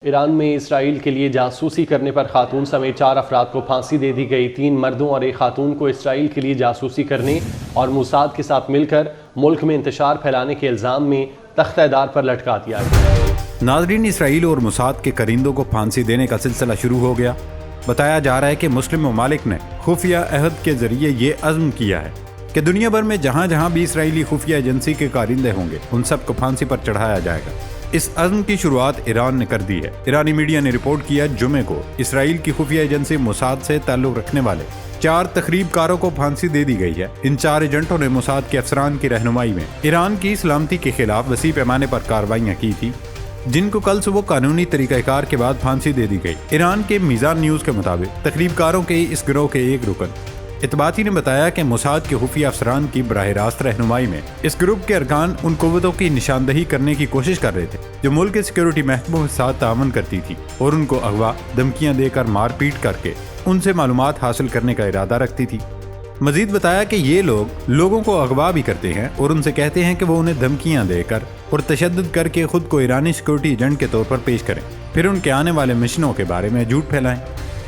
ایران میں اسرائیل کے لیے جاسوسی کرنے پر خاتون سمیت 4 افراد کو پھانسی دے دی گئی۔ 3 مردوں اور 1 خاتون کو اسرائیل کے لیے جاسوسی کرنے اور موساد کے ساتھ مل کر ملک میں انتشار پھیلانے کے الزام میں تختہ دار پر لٹکا دیا گیا۔ ناظرین، اسرائیل اور موساد کے کرندوں کو پھانسی دینے کا سلسلہ شروع ہو گیا۔ بتایا جا رہا ہے کہ مسلم ممالک نے خفیہ عہد کے ذریعے یہ عزم کیا ہے کہ دنیا بھر میں جہاں جہاں بھی اسرائیلی خفیہ ایجنسی کے کارندے ہوں گے ان سب کو پھانسی پر چڑھایا جائے گا۔ اس عزم کی شروعات ایران نے کر دی ہے۔ ایرانی میڈیا نے رپورٹ کیا جمعے کو اسرائیل کی خفیہ ایجنسی موساد سے تعلق رکھنے والے 4 تخریب کاروں کو پھانسی دے دی گئی ہے۔ ان 4 ایجنٹوں نے موساد کے افسران کی رہنمائی میں ایران کی سلامتی کے خلاف وسیع پیمانے پر کارروائیاں کی تھی، جن کو کل صبح قانونی طریقہ کار کے بعد پھانسی دے دی گئی۔ ایران کے میزان نیوز کے مطابق تخریب کاروں کے اس گروہ کے ایک رکن اطباعاتی نے بتایا کہ موساد کے خفیہ افسران کی براہ راست رہنمائی میں اس گروپ کے ارکان ان قوتوں کی نشاندہی کرنے کی کوشش کر رہے تھے جو ملک کے سیکیورٹی محکموں کے ساتھ تعاون کرتی تھی اور ان کو اغوا، دھمکیاں دے کر مار پیٹ کر کے ان سے معلومات حاصل کرنے کا ارادہ رکھتی تھی۔ مزید بتایا کہ یہ لوگوں کو اغوا بھی کرتے ہیں اور ان سے کہتے ہیں کہ وہ انہیں دھمکیاں دے کر اور تشدد کر کے خود کو ایرانی سیکیورٹی ایجنٹ کے طور پر پیش کریں، پھر ان کے آنے والے مشنوں کے بارے میں جھوٹ پھیلائیں۔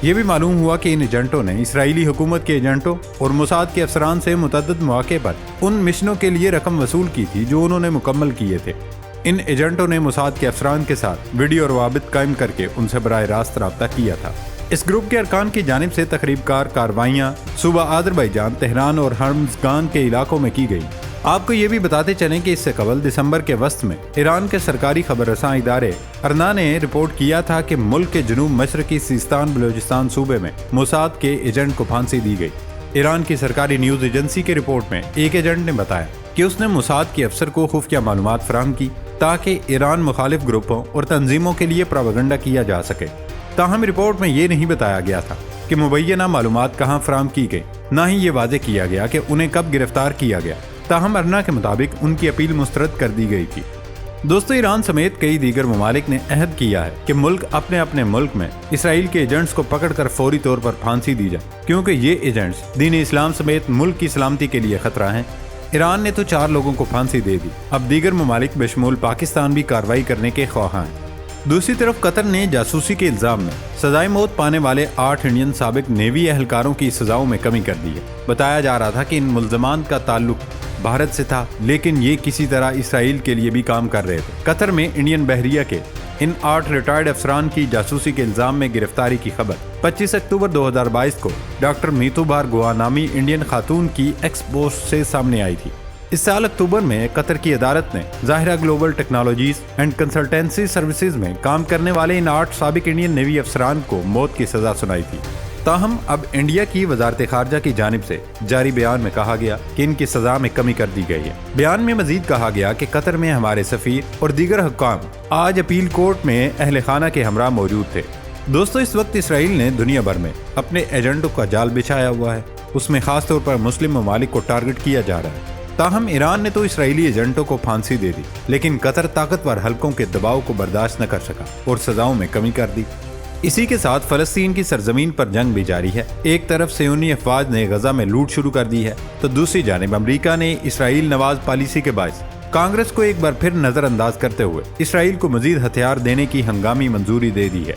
یہ بھی معلوم ہوا کہ ان ایجنٹوں نے اسرائیلی حکومت کے ایجنٹوں اور موساد کے افسران سے متعدد مواقع پر ان مشنوں کے لیے رقم وصول کی تھی جو انہوں نے مکمل کیے تھے۔ ان ایجنٹوں نے موساد کے افسران کے ساتھ ویڈیو روابط قائم کر کے ان سے براہ راست رابطہ کیا تھا۔ اس گروپ کے ارکان کی جانب سے تخریب کار کارروائیاں صوبہ آذربائیجان، تہران اور ہرمزگان کے علاقوں میں کی گئی۔ آپ کو یہ بھی بتاتے چلیں کہ اس سے قبل دسمبر کے وسط میں ایران کے سرکاری خبر رساں ادارے ارنا نے رپورٹ کیا تھا کہ ملک کے جنوب مشرقی سیستان بلوچستان صوبے میں موساد کے ایجنٹ کو پھانسی دی گئی۔ ایران کی سرکاری نیوز ایجنسی کے رپورٹ میں ایک ایجنٹ نے بتایا کہ اس نے موساد کے افسر کو خفیہ معلومات فراہم کی تاکہ ایران مخالف گروپوں اور تنظیموں کے لیے پروپیگنڈا کیا جا سکے۔ تاہم رپورٹ میں یہ نہیں بتایا گیا تھا کہ مبینہ معلومات کہاں فراہم کی گئی، نہ ہی یہ واضح کیا گیا کہ انہیں کب گرفتار کیا گیا۔ تاہم ارنا کے مطابق ان کی اپیل مسترد کر دی گئی تھی۔ دوستو، ایران سمیت کئی دیگر ممالک نے عہد کیا ہے کہ ملک اپنے ملک میں اسرائیل کے ایجنٹس کو پکڑ کر فوری طور پر پھانسی دی جائے، کیونکہ یہ ایجنٹس دین اسلام سمیت ملک کی سلامتی کے لیے خطرہ ہیں۔ ایران نے تو 4 لوگوں کو پھانسی دے دی، اب دیگر ممالک بشمول پاکستان بھی کارروائی کرنے کے خواہاں ہیں۔ دوسری طرف قطر نے جاسوسی کے الزام میں سزائے موت پانے والے 8 انڈین سابق نیوی اہلکاروں کی سزاؤں میں کمی کر دی ہے۔ بتایا جا رہا تھا کہ ان ملزمان کا تعلق بھارت سے تھا، لیکن یہ کسی طرح اسرائیل کے لیے بھی کام کر رہے تھے۔ قطر میں انڈین بحریہ کے ان 8 ریٹائرڈ افسران کی جاسوسی کے الزام میں گرفتاری کی خبر 25 اکتوبر 2022 کو ڈاکٹر میتو بار گوا نامی انڈین خاتون کی ایکس پوسٹ سے سامنے آئی تھی۔ اس سال اکتوبر میں قطر کی عدالت نے ظاہرہ global technologies and consultancy services میں کام کرنے والے ان 8 سابق انڈین نیوی افسران کو موت کی سزا سنائی تھی۔ تاہم اب انڈیا کی وزارت خارجہ کی جانب سے جاری بیان میں کہا گیا کہ ان کی سزا میں کمی کر دی گئی ہے۔ بیان میں مزید کہا گیا کہ قطر میں ہمارے سفیر اور دیگر حکام آج اپیل کورٹ میں اہل خانہ کے ہمراہ موجود تھے۔ دوستو، اس وقت اسرائیل نے دنیا بھر میں اپنے ایجنٹوں کا جال بچھایا ہوا ہے، اس میں خاص طور پر مسلم ممالک کو ٹارگٹ کیا جا رہا ہے۔ تاہم ایران نے تو اسرائیلی ایجنٹوں کو پھانسی دے دی، لیکن قطر طاقتور حلقوں کے دباؤ کو برداشت نہ کر سکا اور سزاؤں میں کمی کر دی۔ اسی کے ساتھ فلسطین کی سرزمین پر جنگ بھی جاری ہے۔ ایک طرف صہیونی افواج نے غزہ میں لوٹ شروع کر دی ہے تو دوسری جانب امریکہ نے اسرائیل نواز پالیسی کے باعث کانگریس کو ایک بار پھر نظر انداز کرتے ہوئے اسرائیل کو مزید ہتھیار دینے کی ہنگامی منظوری دے دی ہے۔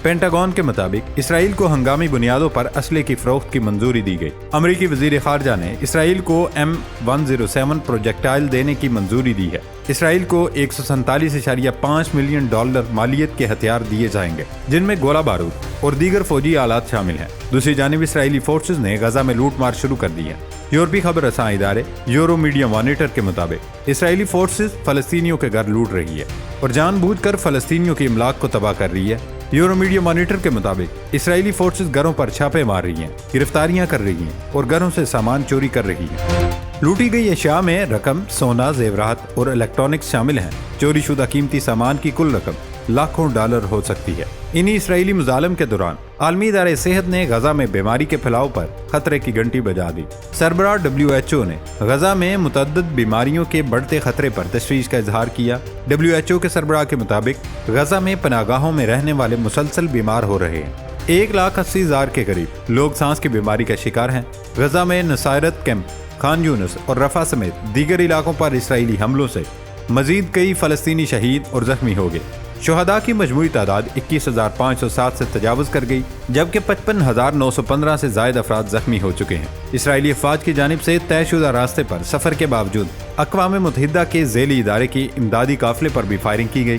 پینٹاگون کے مطابق اسرائیل کو ہنگامی بنیادوں پر اسلحے کی فروخت کی منظوری دی گئی۔ امریکی وزیر خارجہ نے اسرائیل کو M107 پروجیکٹائل دینے کی منظوری دی ہے۔ اسرائیل کو $147.5 ملین مالیت کے ہتھیار دیے جائیں گے، جن میں گولہ بارود اور دیگر فوجی آلات شامل ہیں۔ دوسری جانب اسرائیلی فورسز نے غزہ میں لوٹ مار شروع کر دی ہے۔ یورپی خبر رساں ادارے یورو میڈیا مانیٹر کے مطابق اسرائیلی فورسز فلسطینیوں کے گھر لوٹ رہی ہے اور جان بوجھ کر فلسطینیوں کی املاک کو تباہ کر رہی ہے۔ یورو میڈیا مانیٹر کے مطابق اسرائیلی فورسز گھروں پر چھاپے مار رہی ہیں، گرفتاریاں کر رہی ہیں اور گھروں سے سامان چوری کر رہی ہیں۔ لوٹی گئی اشیاء میں رقم، سونا، زیورات اور الیکٹرانکس شامل ہیں۔ چوری شدہ قیمتی سامان کی کل رقم لاکھوں ڈالر ہو سکتی ہے۔ انہی اسرائیلی مظالم کے دوران عالمی ادارہ صحت نے غزہ میں بیماری کے پھیلاؤ پر خطرے کی گھنٹی بجا دی۔ سربراہ WHO نے غزہ میں متعدد بیماریوں کے بڑھتے خطرے پر تشویش کا اظہار کیا۔ WHO کے سربراہ کے مطابق غزہ میں پناہ گاہوں میں رہنے والے مسلسل بیمار ہو رہے ہیں۔ 1,80,000 کے قریب لوگ سانس کی بیماری کا شکار ہیں۔ غزہ میں نصیرت کیمپ، خان یونس اور رفح سمیت دیگر علاقوں پر اسرائیلی حملوں سے مزید کئی فلسطینی شہید اور زخمی ہو گئے۔ شہداء کی مجموعی تعداد 21,507 سے تجاوز کر گئی، جبکہ 55,915 سے زائد افراد زخمی ہو چکے ہیں۔ اسرائیلی افواج کی جانب سے طے شدہ راستے پر سفر کے باوجود اقوام متحدہ کے ذیلی ادارے کی امدادی قافلے پر بھی فائرنگ کی گئی۔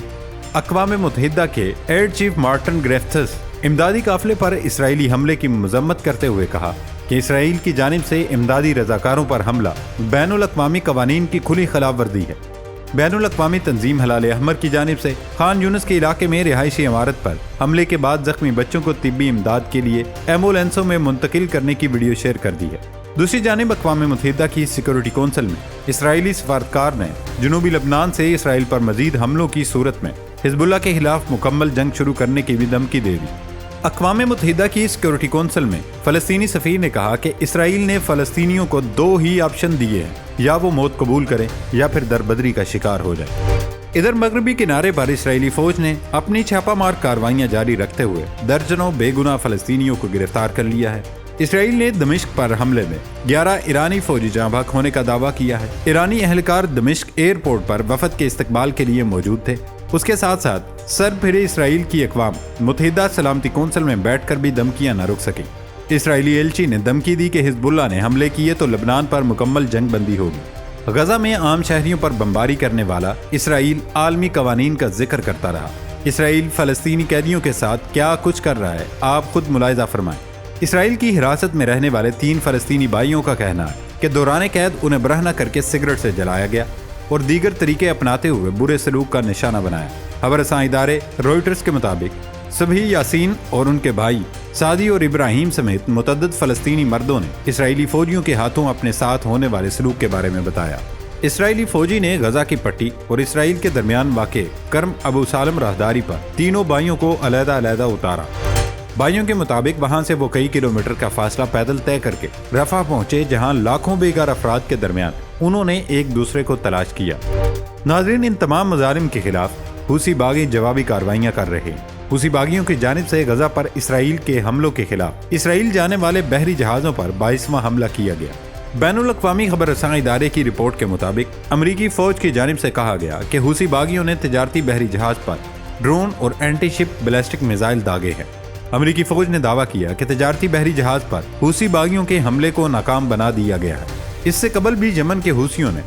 اقوام متحدہ کے ایئر چیف مارٹن گریفتھس امدادی قافلے پر اسرائیلی حملے کی مذمت کرتے ہوئے کہا کہ اسرائیل کی جانب سے امدادی رضاکاروں پر حملہ بین الاقوامی قوانین کی کھلی خلاف ورزی ہے۔ بین الاقوامی تنظیم ہلال احمر کی جانب سے خان یونس کے علاقے میں رہائشی عمارت پر حملے کے بعد زخمی بچوں کو طبی امداد کے لیے ایمبولینسوں میں منتقل کرنے کی ویڈیو شیئر کر دی ہے۔ دوسری جانب اقوام متحدہ کی سیکورٹی کونسل میں اسرائیلی سفارتکار نے جنوبی لبنان سے اسرائیل پر مزید حملوں کی صورت میں حزب اللہ کے خلاف مکمل جنگ شروع کرنے کی بھی دھمکی دے دی۔ اقوام متحدہ کی سیکورٹی کونسل میں فلسطینی سفیر نے کہا کہ اسرائیل نے فلسطینیوں کو 2 ہی آپشن دیے ہیں، یا وہ موت قبول کریں یا پھر دربدری کا شکار ہو جائے۔ ادھر مغربی کنارے پر اسرائیلی فوج نے اپنی چھاپہ مار کاروائیاں جاری رکھتے ہوئے درجنوں بے گناہ فلسطینیوں کو گرفتار کر لیا ہے۔ اسرائیل نے دمشق پر حملے میں 11 ایرانی فوجی جاں بحق ہونے کا دعویٰ کیا ہے۔ ایرانی اہلکار دمشق ایئرپورٹ پر وفد کے استقبال کے لیے موجود تھے۔ اس کے ساتھ ساتھ سر پھرے اسرائیل کی اقوام متحدہ سلامتی کونسل میں بیٹھ کر بھی دھمکیاں نہ رک سکیں۔ اسرائیلی ایلچی نے دھمکی دی کہ حزب اللہ نے حملے کیے تو لبنان پر مکمل جنگ بندی ہوگی۔ غزہ میں عام شہریوں پر بمباری کرنے والا اسرائیل عالمی قوانین کا ذکر کرتا رہا۔ اسرائیل فلسطینی قیدیوں کے ساتھ کیا کچھ کر رہا ہے، آپ خود ملاحظہ فرمائیں۔ اسرائیل کی حراست میں رہنے والے 3 فلسطینی بھائیوں کا کہنا ہے کہ دوران قید انہیں برہنہ کر کے سگریٹ سے جلایا گیا اور دیگر طریقے اپناتے ہوئے برے سلوک کا نشانہ بنایا۔ خبر رساں ادارے روئٹرز کے مطابق صبحی یاسین اور ان کے بھائی سعدی اور ابراہیم سمیت متعدد فلسطینی مردوں نے اسرائیلی فوجیوں کے ہاتھوں اپنے ساتھ ہونے والے سلوک کے بارے میں بتایا۔ اسرائیلی فوجی نے غزہ کی پٹی اور اسرائیل کے درمیان واقع کرم ابو سالم راہداری پر تینوں بھائیوں کو علیحدہ علیحدہ اتارا۔ بھائیوں کے مطابق وہاں سے وہ کئی کلومیٹر کا فاصلہ پیدل طے کر کے رفح پہنچے، جہاں لاکھوں بے گھر افراد کے درمیان انہوں نے ایک دوسرے کو تلاش کیا۔ ناظرین، ان تمام مظالم کے خلاف حوثی باغی جوابی کارروائیاں کر رہے ہیں۔ حوثی باغیوں کی جانب سے غزہ پر اسرائیل کے حملوں کے خلاف اسرائیل جانے والے بحری جہازوں پر 22واں حملہ کیا گیا۔ بین الاقوامی خبر رساں ادارے کی رپورٹ کے مطابق امریکی فوج کی جانب سے کہا گیا کہ حوثی باغیوں نے تجارتی بحری جہاز پر ڈرون اور اینٹی شپ بیلسٹک میزائل داغے ہیں۔ امریکی فوج نے دعویٰ کیا کہ تجارتی بحری جہاز پر حوثی باغیوں کے حملے کو ناکام بنا دیا گیا ہے۔ اس سے قبل بھی یمن کے حوثیوں نے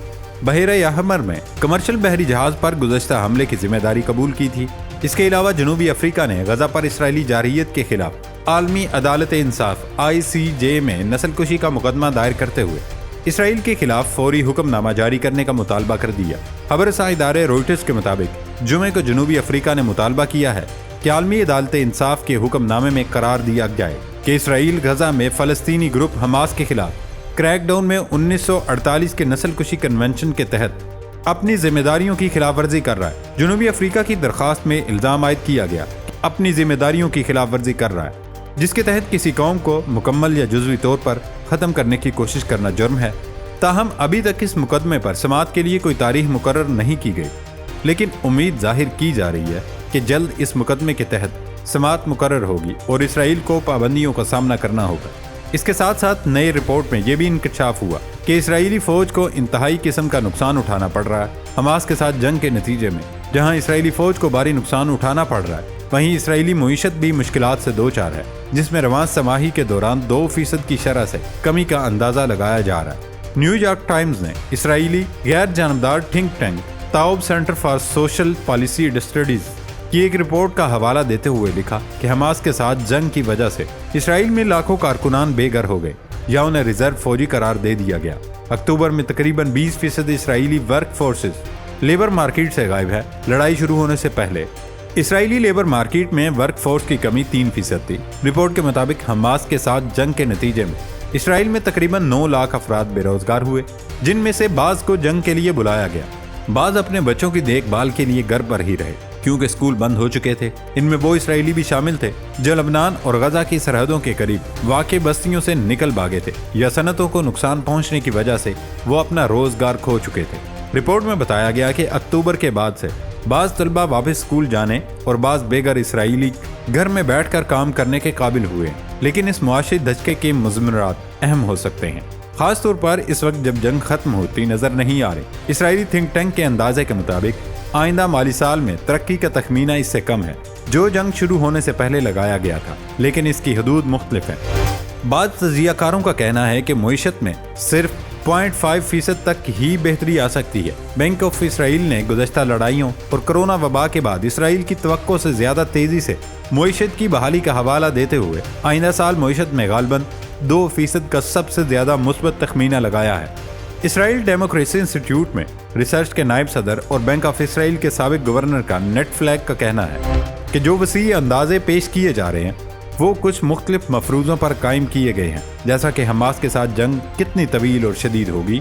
بحیرہ احمر میں کمرشل بحری جہاز پر گزشتہ حملے کی ذمہ داری قبول کی تھی۔ اس کے علاوہ جنوبی افریقہ نے غزہ پر اسرائیلی جارحیت کے خلاف عالمی عدالت انصاف ICJ میں نسل کشی کا مقدمہ دائر کرتے ہوئے اسرائیل کے خلاف فوری حکم نامہ جاری کرنے کا مطالبہ کر دیا۔ خبر رساں ادارے روئٹرز کے مطابق جمعے کو جنوبی افریقہ نے مطالبہ کیا ہے کہ عالمی عدالت انصاف کے حکم نامے میں قرار دیا جائے کہ اسرائیل غزہ میں فلسطینی گروپ حماس کے خلاف کریک ڈاؤن میں 1948 کے نسل کشی کنونشن کے تحت اپنی ذمہ داریوں کی خلاف ورزی کر رہا ہے۔ جنوبی افریقہ کی درخواست میں الزام عائد کیا گیا کہ اپنی ذمہ داریوں کی خلاف ورزی کر رہا ہے، جس کے تحت کسی قوم کو مکمل یا جزوی طور پر ختم کرنے کی کوشش کرنا جرم ہے۔ تاہم ابھی تک اس مقدمے پر سماعت کے لیے کوئی تاریخ مقرر نہیں کی گئی، لیکن امید ظاہر کی جا رہی ہے کہ جلد اس مقدمے کے تحت سماعت مقرر ہوگی اور اسرائیل کو پابندیوں کا سامنا کرنا ہوگا۔ اس کے ساتھ ساتھ نئی رپورٹ میں یہ بھی انکشاف ہوا کہ اسرائیلی فوج کو انتہائی قسم کا نقصان اٹھانا پڑ رہا ہے۔ حماس کے ساتھ جنگ کے نتیجے میں جہاں اسرائیلی فوج کو بھاری نقصان اٹھانا پڑ رہا ہے، وہیں اسرائیلی معیشت بھی مشکلات سے دوچار ہے، جس میں رواں سماہی کے دوران 2% کی شرح سے کمی کا اندازہ لگایا جا رہا ہے۔ نیو یارک ٹائمز نے اسرائیلی غیر جانبدار think tank Taub center for social policy studies کی ایک رپورٹ کا حوالہ دیتے ہوئے لکھا کہ حماس کے ساتھ جنگ کی وجہ سے اسرائیل میں لاکھوں کارکنان بے گھر ہو گئے یا انہیں ریزرو فوجی قرار دے دیا گیا۔ اکتوبر میں تقریباً 20% اسرائیلی ورک فورسز لیبر مارکیٹ سے غائب ہے۔ لڑائی شروع ہونے سے پہلے اسرائیلی لیبر مارکیٹ میں ورک فورس کی کمی 3% تھی۔ رپورٹ کے مطابق حماس کے ساتھ جنگ کے نتیجے میں اسرائیل میں تقریباً 9 لاکھ افراد بے روزگار ہوئے، جن میں سے بعض کو جنگ کے لیے بلایا گیا، بعض اپنے بچوں کی دیکھ بھال کے لیے گھر پر ہی رہے کیونکہ اسکول بند ہو چکے تھے۔ ان میں وہ اسرائیلی بھی شامل تھے جو لبنان اور غزہ کی سرحدوں کے قریب واقع بستیوں سے نکل بھاگے تھے یا صنعتوں کو نقصان پہنچنے کی وجہ سے وہ اپنا روزگار کھو چکے تھے۔ رپورٹ میں بتایا گیا کہ اکتوبر کے بعد سے بعض طلبہ واپس اسکول جانے اور بعض بے گھر اسرائیلی گھر میں بیٹھ کر کام کرنے کے قابل ہوئے، لیکن اس معاشی دھچکے کے مضمرات اہم ہو سکتے ہیں، خاص طور پر اس وقت جب جنگ ختم ہوتی نظر نہیں آ رہی۔ اسرائیلی تھنک ٹینک کے اندازے کے مطابق آئندہ مالی سال میں ترقی کا تخمینہ اس سے کم ہے جو جنگ شروع ہونے سے پہلے لگایا گیا تھا، لیکن اس کی حدود مختلف ہیں۔ بعض تجزیہ کاروں کا کہنا ہے کہ معیشت میں صرف 0.5% تک ہی بہتری آ سکتی ہے۔ بینک آف اسرائیل نے گزشتہ لڑائیوں اور کرونا وبا کے بعد اسرائیل کی توقع سے زیادہ تیزی سے معیشت کی بحالی کا حوالہ دیتے ہوئے آئندہ سال معیشت میں غالباً 2% کا سب سے زیادہ مثبت تخمینہ لگایا ہے۔ اسرائیل ڈیموکریسی انسٹیٹیوٹ میں ریسرچ کے نائب صدر اور بینک آف اسرائیل کے سابق گورنر کا نیٹ فلیگ کا کہنا ہے کہ جو وسیع اندازے پیش کیے جا رہے ہیں وہ کچھ مختلف مفروضوں پر قائم کیے گئے ہیں، جیسا کہ حماس کے ساتھ جنگ کتنی طویل اور شدید ہوگی۔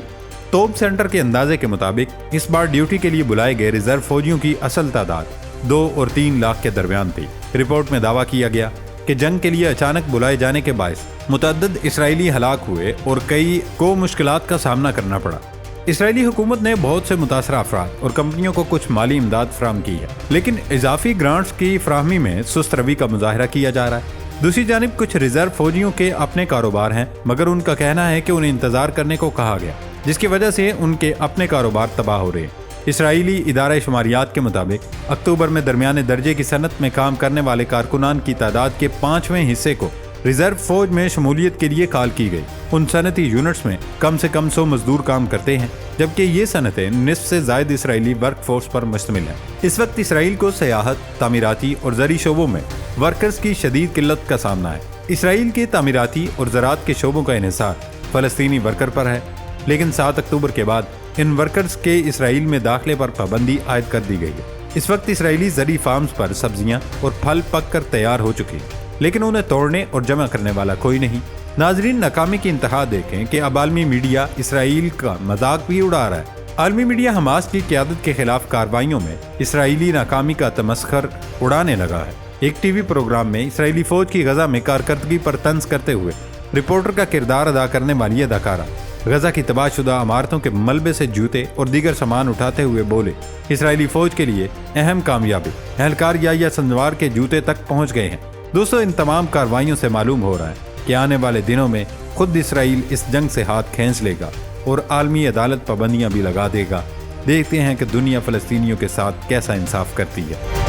توب سینٹر کے اندازے کے مطابق اس بار ڈیوٹی کے لیے بلائے گئے ریزرو فوجیوں کی اصل تعداد 2 اور 3 لاکھ کے درمیان تھی۔ رپورٹ میں دعویٰ کیا گیا کہ جنگ کے لیے اچانک بلائے جانے کے باعث متعدد اسرائیلی ہلاک ہوئے اور کئی کو مشکلات کا سامنا کرنا پڑا۔ اسرائیلی حکومت نے بہت سے متاثرہ افراد اور کمپنیوں کو کچھ مالی امداد فراہم کی ہے، لیکن اضافی گرانٹس کی فراہمی میں سست روی کا مظاہرہ کیا جا رہا ہے۔ دوسری جانب کچھ ریزرو فوجیوں کے اپنے کاروبار ہیں، مگر ان کا کہنا ہے کہ انہیں انتظار کرنے کو کہا گیا، جس کی وجہ سے ان کے اپنے کاروبار تباہ ہو رہے ہیں۔ اسرائیلی ادارہ شماریات کے مطابق اکتوبر میں درمیانے درجے کی صنعت میں کام کرنے والے کارکنان کی تعداد کے 5ویں حصے کو ریزرو فوج میں شمولیت کے لیے کال کی گئی۔ ان صنعتی یونٹس میں کم سے کم 100 مزدور کام کرتے ہیں، جبکہ یہ صنعتیں نصف سے زائد اسرائیلی ورک فورس پر مشتمل ہیں۔ اس وقت اسرائیل کو سیاحت، تعمیراتی اور زرعی شعبوں میں ورکرز کی شدید قلت کا سامنا ہے۔ اسرائیل کے تعمیراتی اور زراعت کے شعبوں کا انحصار فلسطینی ورکر پر ہے، لیکن 7 اکتوبر کے بعد ان ورکرز کے اسرائیل میں داخلے پر پابندی عائد کر دی گئی ہے۔ اس وقت اسرائیلی زرعی فارمز پر سبزیاں اور پھل پک کر تیار ہو چکی ہیں، لیکن انہیں توڑنے اور جمع کرنے والا کوئی نہیں۔ ناظرین، ناکامی کی انتہا دیکھیں کہ اب عالمی میڈیا اسرائیل کا مذاق بھی اڑا رہا ہے۔ عالمی میڈیا حماس کی قیادت کے خلاف کارروائیوں میں اسرائیلی ناکامی کا تمسخر اڑانے لگا ہے۔ ایک ٹی وی پروگرام میں اسرائیلی فوج کی غزہ میں کارکردگی پر طنز کرتے ہوئے رپورٹر کا کردار ادا کرنے والی اداکارہ غزہ کی تباہ شدہ عمارتوں کے ملبے سے جوتے اور دیگر سامان اٹھاتے ہوئے بولے، اسرائیلی فوج کے لیے اہم کامیابی، اہلکار یا سنوار کے جوتے تک پہنچ گئے ہیں۔ دوستو، ان تمام کارروائیوں سے معلوم ہو رہا ہے کہ آنے والے دنوں میں خود اسرائیل اس جنگ سے ہاتھ کھینچ لے گا اور عالمی عدالت پابندیاں بھی لگا دے گا۔ دیکھتے ہیں کہ دنیا فلسطینیوں کے ساتھ کیسا انصاف کرتی ہے۔